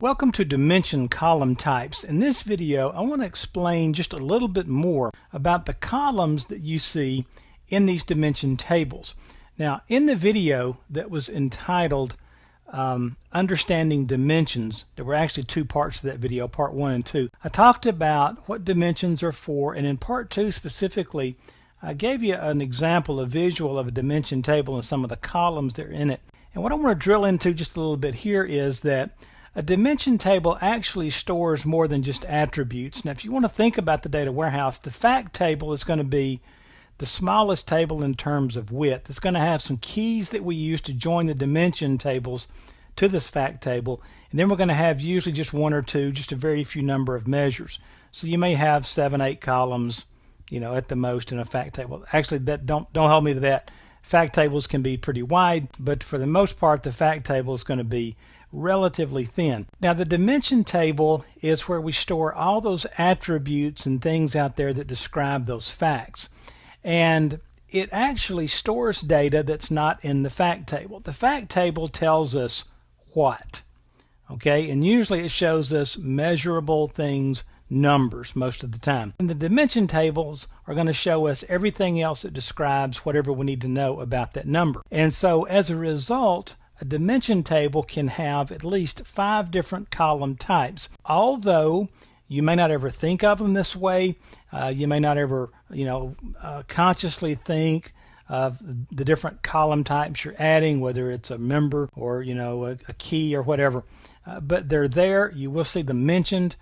Welcome to Dimension Column Types. In this video, I want to explain just a little bit more about the columns that you see in these dimension tables. Now, in the video that was entitled Understanding Dimensions, there were actually two parts to that video, part 1 and 2. I talked about what dimensions are for, and in part 2 specifically, I gave you an example, a visual of a dimension table and some of the columns that are in it. And what I want to drill into just a little bit here is that a dimension table actually stores more than just attributes. Now, if you want to think about the data warehouse, the fact table is going to be the smallest table in terms of width. It's going to have some keys that we use to join the dimension tables to this fact table, and then we're going to have usually just one or two, just a very few number of measures. So you may have 7, 8 columns, at the most in a fact table. Actually, don't hold me to that. Fact tables can be pretty wide, but for the most part, the fact table is going to be relatively thin. Now, the dimension table is where we store all those attributes and things out there that describe those facts. And it actually stores data that's not in the fact table. The fact table tells us what? Okay, and usually it shows us measurable things, numbers most of the time. And the dimension tables are going to show us everything else that describes whatever we need to know about that number. And so as a result, a dimension table can have at least 5 different column types. Although you may not ever think of them this way, you may not ever consciously think of the different column types you're adding, whether it's a member or a key or whatever. But they're there. You will see them mentioned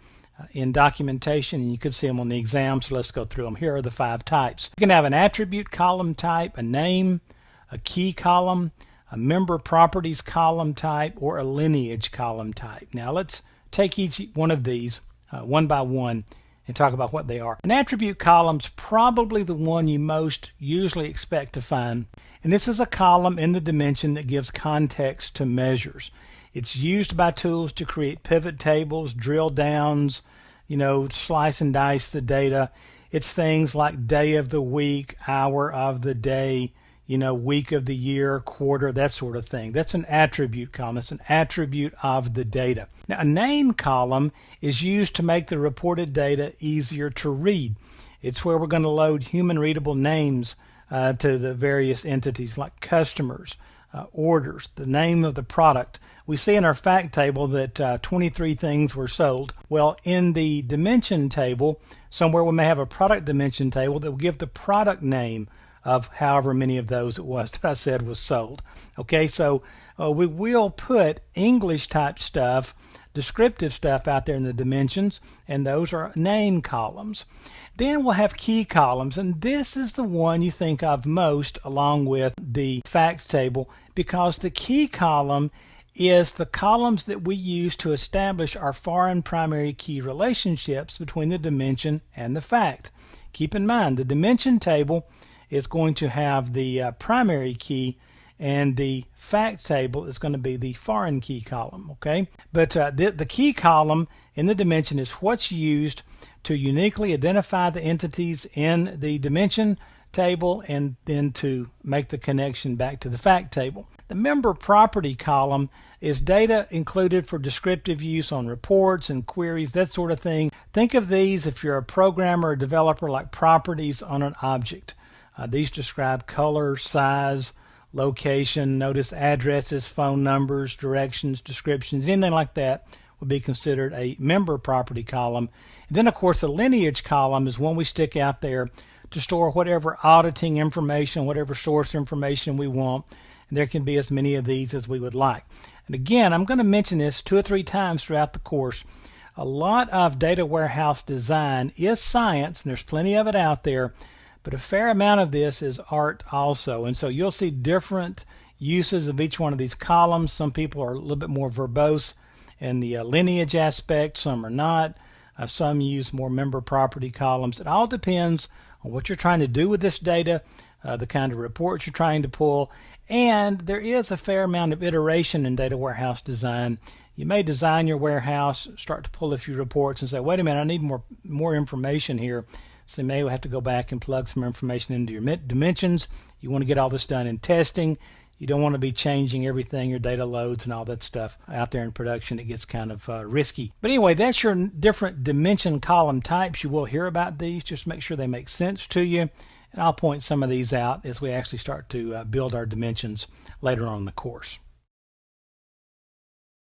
in documentation, and you could see them on the exam, so let's go through them. Here are the 5 types. You can have an attribute column type, a name, a key column, a member properties column type, or a lineage column type. Now let's take each one of these one by one and talk about what they are. An attribute column's probably the one you most usually expect to find, and this is a column in the dimension that gives context to measures. It's used by tools to create pivot tables, drill downs, slice and dice the data. It's things like day of the week, hour of the day, week of the year, quarter, that sort of thing. That's an attribute column. It's an attribute of the data. Now, a name column is used to make the reported data easier to read. It's where we're going to load human readable names to the various entities like customers, orders, the name of the product. We see in our fact table that 23 things were sold. Well, in the dimension table, somewhere we may have a product dimension table that will give the product name of however many of those it was that I said was sold. Okay, so we will put English type stuff, descriptive stuff out there in the dimensions, and those are name columns. Then we'll have key columns, and this is the one you think of most along with the facts table, because the key column is the columns that we use to establish our foreign primary key relationships between the dimension and the fact. Keep in mind, the dimension table is going to have the primary key, and the fact table is going to be the foreign key column, okay? But the key column in the dimension is what's used to uniquely identify the entities in the dimension table and then to make the connection back to the fact table. The member property column is data included for descriptive use on reports and queries, that sort of thing. Think of these, if you're a programmer or developer, like properties on an object. These describe color, size, location. Notice addresses, phone numbers, directions, descriptions, anything like that would be considered a member property column. And then, of course, the lineage column is one we stick out there to store whatever auditing information, whatever source information we want. And there can be as many of these as we would like. And again, I'm going to mention this 2 or 3 times throughout the course. A lot of data warehouse design is science, and there's plenty of it out there. But a fair amount of this is art also. And so you'll see different uses of each one of these columns. Some people are a little bit more verbose in the lineage aspect, some are not. Some use more member property columns. It all depends on what you're trying to do with this data, the kind of reports you're trying to pull, and there is a fair amount of iteration in data warehouse design. You may design your warehouse, start to pull a few reports and say, wait a minute, I need more information here. So you may have to go back and plug some information into your dimensions. You want to get all this done in testing. You don't want to be changing everything, your data loads and all that stuff out there in production. It gets kind of risky. But anyway, that's your different dimension column types. You will hear about these. Just make sure they make sense to you. And I'll point some of these out as we actually start to build our dimensions later on in the course.